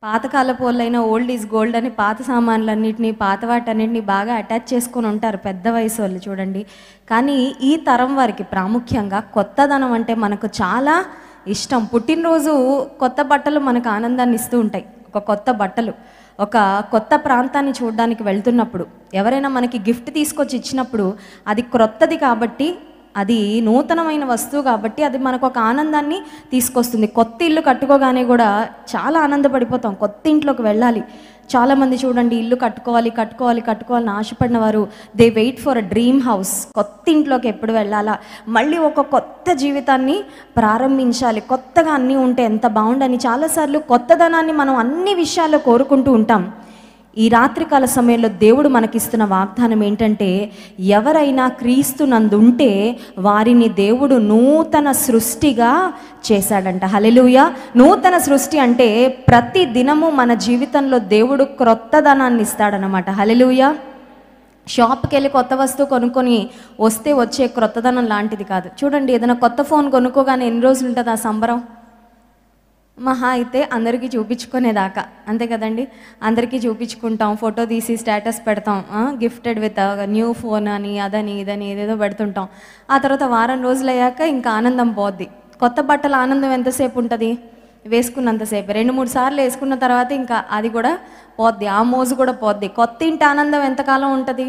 పాతకాలపు వాళ్ళైనా old is gold అని పాత సామాన్లన్నింటినీ పాత వాటన్నిటిని బాగా అటాచ్ చేసుకొని ఉంటారు పెద్ద వయసు వాళ్ళు చూడండి. కానీ ఈ తరం వారికి ప్రాముఖ్యంగా కొత్తదనం అంటే మనకు చాలా ఇష్టం. పుట్టినరోజు కొత్త బట్టలు మనకు ఆనందాన్ని ఇస్తూ ఉంటాయి. ఒక కొత్త బట్టలు, ఒక కొత్త ప్రాంతాన్ని చూడడానికి వెళ్తున్నప్పుడు, ఎవరైనా మనకి గిఫ్ట్ తీసుకొచ్చి ఇచ్చినప్పుడు అది క్రొత్తది కాబట్టి, అది నూతనమైన వస్తువు కాబట్టి అది మనకు ఒక ఆనందాన్ని తీసుకొస్తుంది. కొత్త ఇల్లు కట్టుకోగానే కూడా చాలా ఆనందపడిపోతాం. కొత్త ఇంట్లోకి వెళ్ళాలి. చాలామంది చూడండి, ఇల్లు కట్టుకోవాలి కట్టుకోవాలి కట్టుకోవాలని ఆశపడిన వారు they wait for a dream house. కొత్త ఇంట్లోకి ఎప్పుడు వెళ్ళాలా, మళ్ళీ ఒక కొత్త జీవితాన్ని ప్రారంభించాలి, కొత్తగా అన్నీ ఉంటే ఎంత బాగుండని చాలాసార్లు కొత్తదనాన్ని మనం అన్ని విషయాల్లో కోరుకుంటూ ఉంటాం. ఈ రాత్రికాల సమయంలో దేవుడు మనకిస్తున్న వాగ్దానం ఏంటంటే, ఎవరైనా క్రీస్తునందుంటే వారిని దేవుడు నూతన సృష్టిగా చేశాడంట. హల్లెలూయా. నూతన సృష్టి అంటే ప్రతి దినము మన జీవితంలో దేవుడు క్రొత్తదనాన్ని ఇస్తాడనమాట. హల్లెలూయా. షాప్కి వెళ్ళి కొత్త వస్తువు కొనుక్కొని వస్తే వచ్చే క్రొత్తదనం లాంటిది కాదు. చూడండి, ఏదైనా కొత్త ఫోన్ కొనుక్కోగానే ఎన్ని రోజులు ఉంటుంది ఆ సంబరం? మహా అయితే అందరికీ చూపించుకునేదాకా, అంతే కదండి. అందరికీ చూపించుకుంటాం, ఫోటో తీసి స్టేటస్ పెడతాం, గిఫ్టెడ్ విత్ న్యూ ఫోన్ అని అదని ఇదని ఏదేదో పెడుతుంటాం. ఆ తర్వాత వారం రోజులు అయ్యాక ఇంకా ఆనందం పోద్ది. కొత్త బట్టల ఆనందం ఎంతసేపు ఉంటుంది? వేసుకున్నంతసేపు. 2-3 సార్లు వేసుకున్న తర్వాత ఇంకా అది కూడా పోద్ది, ఆ మోజు కూడా పోద్ది. కొత్త ఇంటి ఆనందం ఎంతకాలం ఉంటుంది?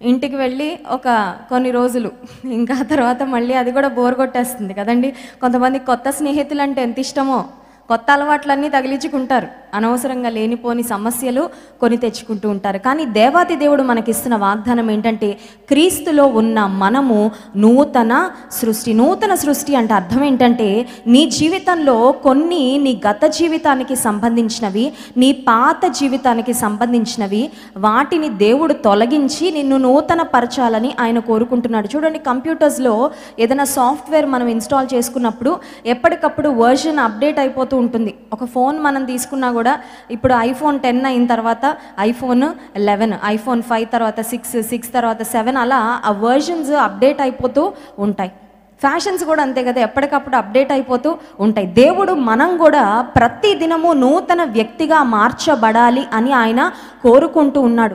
ఇంటికి వెళ్ళి ఒక కొన్ని రోజులు, ఇంకా తర్వాత మళ్ళీ అది కూడా బోర్ కొట్టేస్తుంది కదండి. కొంతమంది కొత్త స్నేహితులు అంటే ఎంత ఇష్టమో, కొత్త అలవాట్లన్నీ తగిలించుకుంటారు, అనవసరంగా లేనిపోని సమస్యలు కొని తెచ్చుకుంటూ ఉంటారు. కానీ దేవాతి దేవుడు మనకిస్తున్న వాగ్దానం ఏంటంటే, క్రీస్తులో ఉన్న మనము నూతన సృష్టి. నూతన సృష్టి అంటే అర్థం ఏంటంటే, నీ జీవితంలో కొన్ని నీ గత జీవితానికి సంబంధించినవి, నీ పాత జీవితానికి సంబంధించినవి, వాటిని దేవుడు తొలగించి నిన్ను నూతన పరచాలని ఆయన కోరుకుంటున్నాడు. చూడండి, కంప్యూటర్స్లో ఏదైనా సాఫ్ట్వేర్ మనం ఇన్స్టాల్ చేసుకున్నప్పుడు ఎప్పటికప్పుడు వర్షన్ అప్డేట్ అయిపోతూ ఉంటుంది. ఒక ఫోన్ మనం తీసుకున్నా కూడా ఇప్పుడు iPhone 10 అయిన తర్వాత iPhone 11, iPhone 5 తర్వాత 6 తర్వాత 7, అలా ఆ వర్షన్స్ అప్డేట్ అయిపోతూ ఉంటాయి. ఫ్యాషన్స్ కూడా అంతే కదా, ఎప్పటికప్పుడు అప్డేట్ అయిపోతూ ఉంటాయి. దేవుడు మనం కూడా ప్రతి దినము నూతన వ్యక్తిగా మార్చబడాలి అని ఆయన కోరుకుంటూ ఉన్నాడు.